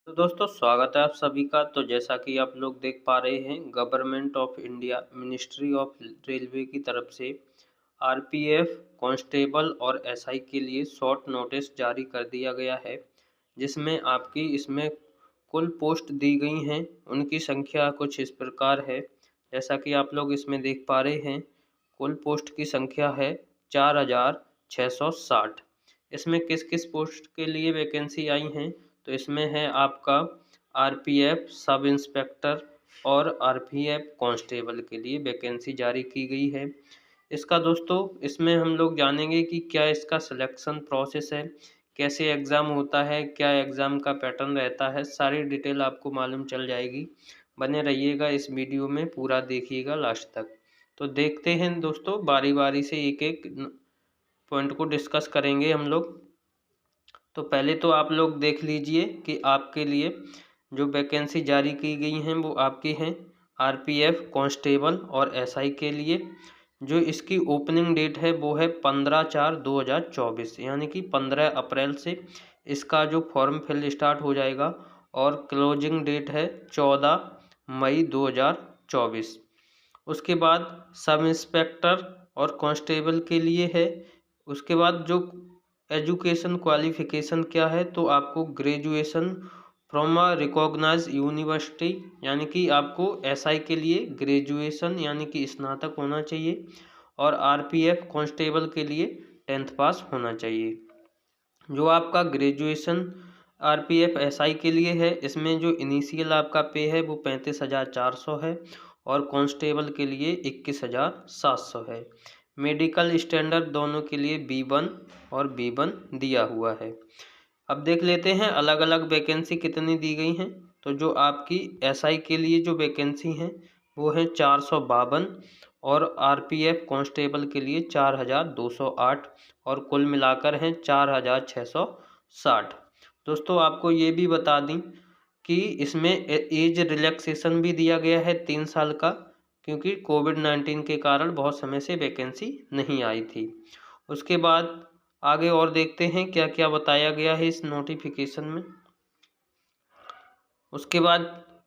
तो दोस्तों स्वागत है आप सभी का। तो जैसा कि आप लोग देख पा रहे हैं, government of India ministry of railway की तरफ से आरपीएफ कांस्टेबल और एसआई के लिए शॉर्ट नोटिस जारी कर दिया गया है, जिसमें आपकी इसमें कुल पोस्ट दी गई हैं। उनकी संख्या कुछ इस प्रकार है, जैसा कि आप लोग इसमें देख पा रहे हैं। कुल पोस्ट की संख्या है 4660। इसमें किस किस पोस्ट के लिए वैकेंसी आई हैं, तो इसमें है आपका आरपीएफ सब इंस्पेक्टर और आरपीएफ कांस्टेबल के लिए वैकेंसी जारी की गई है। इसका दोस्तों इसमें हम लोग जानेंगे कि क्या इसका सिलेक्शन प्रोसेस है, कैसे एग्ज़ाम होता है, क्या एग्ज़ाम का पैटर्न रहता है, सारी डिटेल आपको मालूम चल जाएगी। बने रहिएगा इस वीडियो में, पूरा देखिएगा लास्ट तक। तो देखते हैं दोस्तों, बारी बारी से एक एक पॉइंट को डिस्कस करेंगे हम लोग। तो पहले तो आप लोग देख लीजिए कि आपके लिए जो वैकेंसी जारी की गई हैं वो आपकी हैं आरपीएफ कांस्टेबल और एसआई के लिए। जो इसकी ओपनिंग डेट है वो है 15/4/2024, यानी कि 15 अप्रैल से इसका जो फॉर्म फिल स्टार्ट हो जाएगा और क्लोजिंग डेट है 14 मई 2024। उसके बाद सब इंस्पेक्टर और कांस्टेबल के लिए है। उसके बाद जो एजुकेशन क्वालिफिकेशन क्या है, तो आपको graduation from a recognise university, यानी कि आपको एसआई के लिए ग्रेजुएशन यानी कि स्नातक होना चाहिए, और आरपीएफ कांस्टेबल के लिए 10th पास होना चाहिए। जो आपका ग्रेजुएशन आरपीएफ एसआई के लिए है, इसमें जो इनिशियल आपका पे है वो 35,400 है और कांस्टेबल के लिए 21,700 है। मेडिकल स्टैंडर्ड दोनों के लिए B1 और B1 दिया हुआ है। अब देख लेते हैं अलग अलग वैकेंसी कितनी दी गई हैं। तो जो आपकी एसआई के लिए जो वैकेंसी हैं वो है 452 और आरपीएफ कांस्टेबल के लिए 4,208 और कुल मिलाकर हैं 4,660। दोस्तों आपको ये भी बता दें कि इसमें एज रिलैक्सेशन भी दिया गया है 3 साल का, क्योंकि कोविड-19 के कारण बहुत समय से वैकेंसी नहीं आई थी। उसके बाद आगे और देखते हैं क्या क्या बताया गया है इस नोटिफिकेशन में। उसके बाद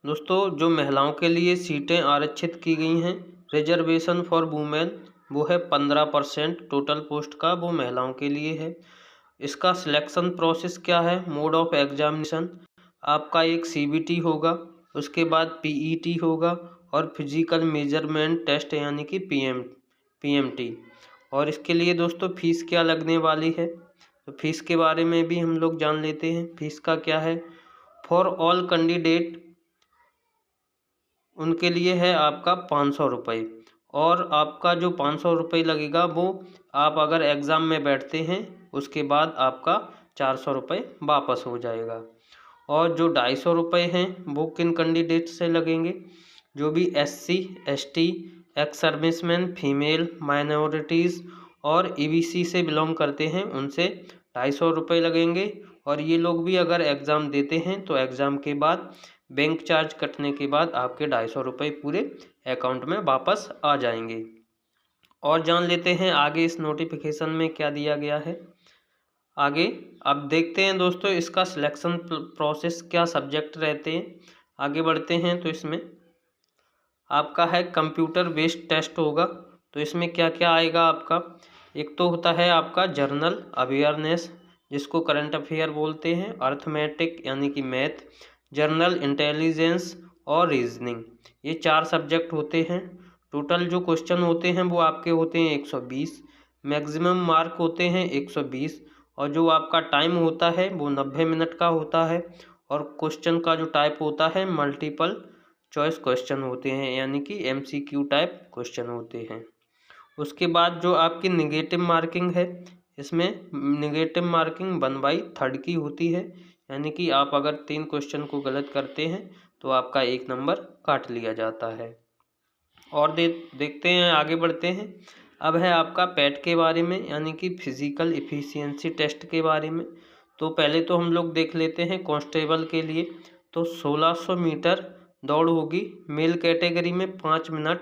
दोस्तों जो महिलाओं के लिए सीटें आरक्षित की गई हैं, रिजर्वेशन फॉर वुमेन, वो है 15% टोटल पोस्ट का, वो महिलाओं के लिए है। इसका सिलेक्शन प्रोसेस क्या है, मोड ऑफ एग्जामिनेशन आपका एक सीबीटी होगा, उसके बाद पीईटी होगा और फिजिकल मेजरमेंट टेस्ट यानी कि पीएमटी। और इसके लिए दोस्तों फीस क्या लगने वाली है, तो फीस के बारे में भी हम लोग जान लेते हैं। फीस का क्या है, फॉर ऑल कैंडिडेट उनके लिए है आपका 500 रुपये, और आपका जो 500 रुपये लगेगा वो आप अगर एग्ज़ाम में बैठते हैं उसके बाद आपका 400 रुपये वापस हो जाएगा। और जो 250 रुपये हैं वो किन कैंडिडेट से लगेंगे, जो भी SC ST ex serviceman female minorities और ईबीसी से बिलोंग करते हैं उनसे 250 रुपये लगेंगे। और ये लोग भी अगर एग्ज़ाम देते हैं तो एग्ज़ाम के बाद बैंक चार्ज कटने के बाद आपके 250 रुपये पूरे अकाउंट में वापस आ जाएंगे। और जान लेते हैं आगे इस नोटिफिकेशन में क्या दिया गया है। आगे अब देखते हैं दोस्तों इसका सिलेक्शन प्रोसेस क्या सब्जेक्ट रहते हैं। आगे बढ़ते हैं तो इसमें आपका है कंप्यूटर बेस्ड टेस्ट होगा। तो इसमें क्या क्या आएगा आपका, एक तो होता है आपका जर्नल अवेयरनेस जिसको करंट अफेयर बोलते हैं, अर्थमेटिक यानी कि मैथ, जनरल इंटेलिजेंस और रीजनिंग, ये 4 सब्जेक्ट होते हैं। टोटल जो क्वेश्चन होते हैं वो आपके होते हैं 120, मैक्सिमम मार्क होते हैं 120, और जो आपका टाइम होता है वो 90 मिनट का होता है। और क्वेश्चन का जो टाइप होता है मल्टीपल चॉइस क्वेश्चन होते हैं, यानी कि एमसीक्यू टाइप क्वेश्चन होते हैं। उसके बाद जो आपकी निगेटिव मार्किंग है, इसमें निगेटिव मार्किंग 1/3 की होती है, यानी कि आप अगर 3 क्वेश्चन को गलत करते हैं तो आपका 1 नंबर काट लिया जाता है। और देखते हैं आगे बढ़ते हैं। अब है आपका पैट के बारे में, यानी कि फिजिकल इफ़िशियंसी टेस्ट के बारे में। तो पहले तो हम लोग देख लेते हैं कांस्टेबल के लिए। तो 1600 मीटर दौड़ होगी मेल कैटेगरी में 5 मिनट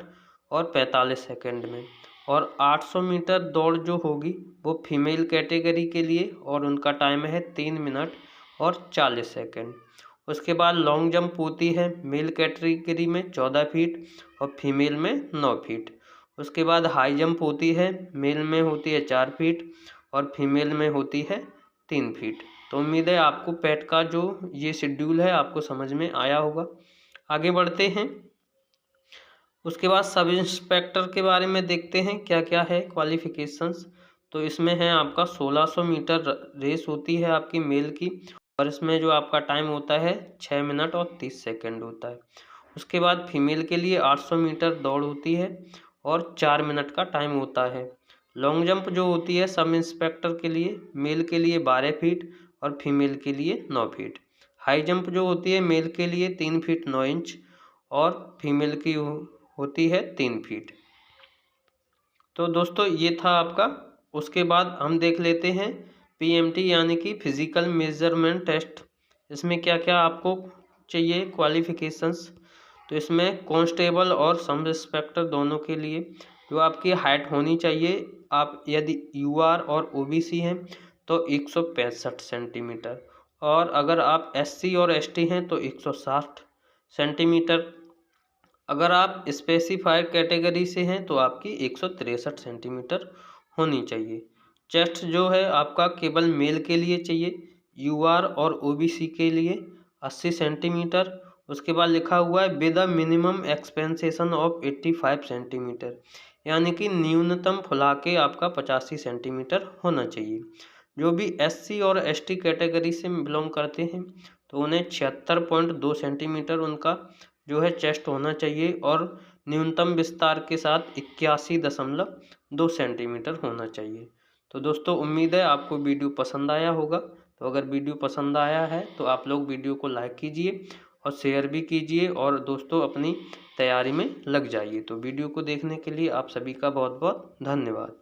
और 45 सेकंड में, और 800 मीटर दौड़ जो होगी वो फीमेल कैटेगरी के लिए और उनका टाइम है 3 मिनट और 40 सेकंड। उसके बाद लॉन्ग जंप होती है मेल कैटेगरी में 14 फीट और फीमेल में 9 फीट। उसके बाद हाई जंप होती है, मेल में होती है 4 फीट और फीमेल में होती है 3 फीट। तो उम्मीद है आपको पैट का जो ये शेड्यूल है आपको समझ में आया होगा। आगे बढ़ते हैं। उसके बाद सब इंस्पेक्टर के बारे में देखते हैं क्या क्या है क्वालिफिकेशंस। तो इसमें है आपका 1600 मीटर रेस होती है आपकी मेल की, और इसमें जो आपका टाइम होता है 6 मिनट और 30 सेकंड होता है। उसके बाद फीमेल के लिए 800 मीटर दौड़ होती है और 4 मिनट का टाइम होता है। लॉन्ग जंप जो होती है सब इंस्पेक्टर के लिए, मेल के लिए 12 फीट और फीमेल के लिए 9 फीट। हाई जंप जो होती है मेल के लिए 3 फीट 9 इंच और फीमेल की होती है 3 फीट। तो दोस्तों ये था आपका। उसके बाद हम देख लेते हैं पीएमटी यानी कि फिजिकल मेजरमेंट टेस्ट। इसमें क्या क्या आपको चाहिए क्वालिफिकेशंस। तो इसमें कांस्टेबल और सब इंस्पेक्टर दोनों के लिए जो आपकी हाइट होनी चाहिए, आप यदि यूआर और ओबीसी हैं तो 165 सेंटीमीटर, और अगर आप एससी और एसटी हैं तो 160 सेंटीमीटर। अगर आप स्पेसिफाइड कैटेगरी से हैं तो आपकी 163 सेंटीमीटर होनी चाहिए। चेस्ट जो है आपका केवल मेल के लिए चाहिए, यूआर और ओबीसी के लिए 80 सेंटीमीटर। उसके बाद लिखा हुआ है with a minimum expansion of 85 centimetre, यानी कि न्यूनतम फुला के आपका 85 सेंटीमीटर होना चाहिए। जो भी एससी और एसटी कैटेगरी से बिलोंग करते हैं तो उन्हें 76.2 सेंटीमीटर उनका जो है चेस्ट होना चाहिए, और न्यूनतम विस्तार के साथ 81.2 सेंटीमीटर होना चाहिए। तो दोस्तों उम्मीद है आपको वीडियो पसंद आया होगा। तो अगर वीडियो पसंद आया है तो आप लोग वीडियो को लाइक कीजिए और शेयर भी कीजिए, और दोस्तों अपनी तैयारी में लग जाइए। तो वीडियो को देखने के लिए आप सभी का बहुत बहुत धन्यवाद।